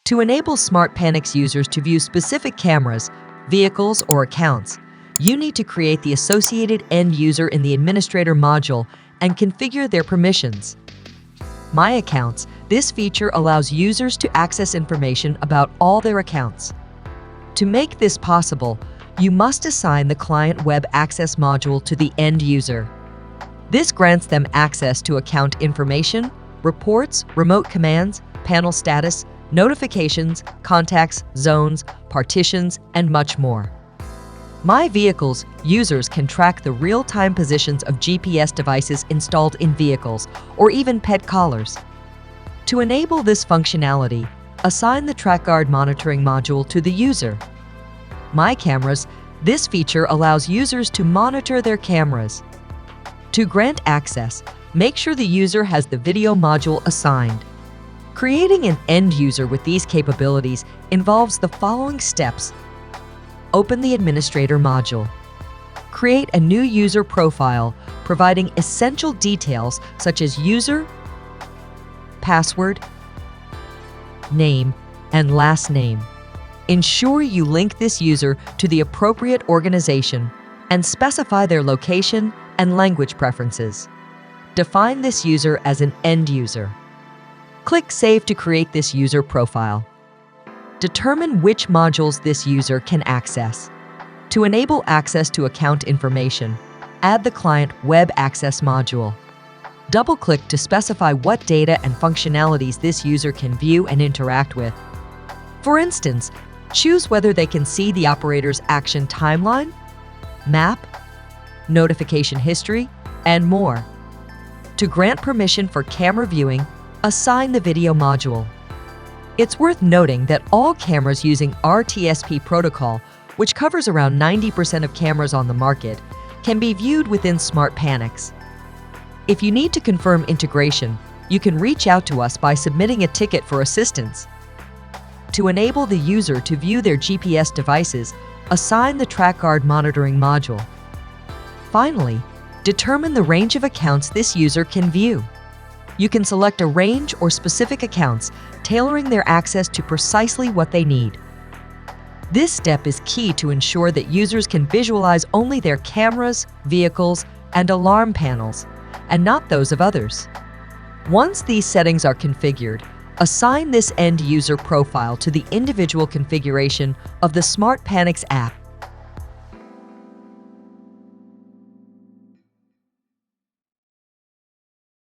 To enable SmartPanics users to view specific cameras, vehicles, or accounts, you need to create the associated end user in the Administrator module and configure their permissions. My Accounts. This feature allows users to access information about all their accounts. To make this possible, you must assign the Client Web Access module to the end user. This grants them access to account information, reports, remote commands, panel status, notifications, contacts, zones, partitions, and much more. My Vehicles users can track the real-time positions of GPS devices installed in vehicles or even pet collars. To enable this functionality, assign the TrackGuard monitoring module to the user. My Cameras. This feature allows users to monitor their cameras. To grant access, make sure the user has the video module assigned. Creating an end user with these capabilities involves the following steps. Open the Administrator module. Create a new user profile, providing essential details such as user, password, name, and last name. Ensure you link this user to the appropriate organization and specify their location and language preferences. Define this user as an end user. Click Save to create this user profile. Determine which modules this user can access. To enable access to account information, add the Client Web Access module. Double-click to specify what data and functionalities this user can view and interact with. For instance, choose whether they can see the operator's action timeline, map, notification history, and more. To grant permission for camera viewing, assign the video module. It's worth noting that all cameras using RTSP protocol, which covers around 90% of cameras on the market, can be viewed within SmartPanics. If you need to confirm integration, you can reach out to us by submitting a ticket for assistance. To enable the user to view their GPS devices, assign the TrackGuard monitoring module. Finally, determine the range of accounts this user can view. You can select a range or specific accounts, tailoring their access to precisely what they need. This step is key to ensure that users can visualize only their cameras, vehicles, and alarm panels, and not those of others. Once these settings are configured, assign this end user profile to the individual configuration of the SmartPanics app.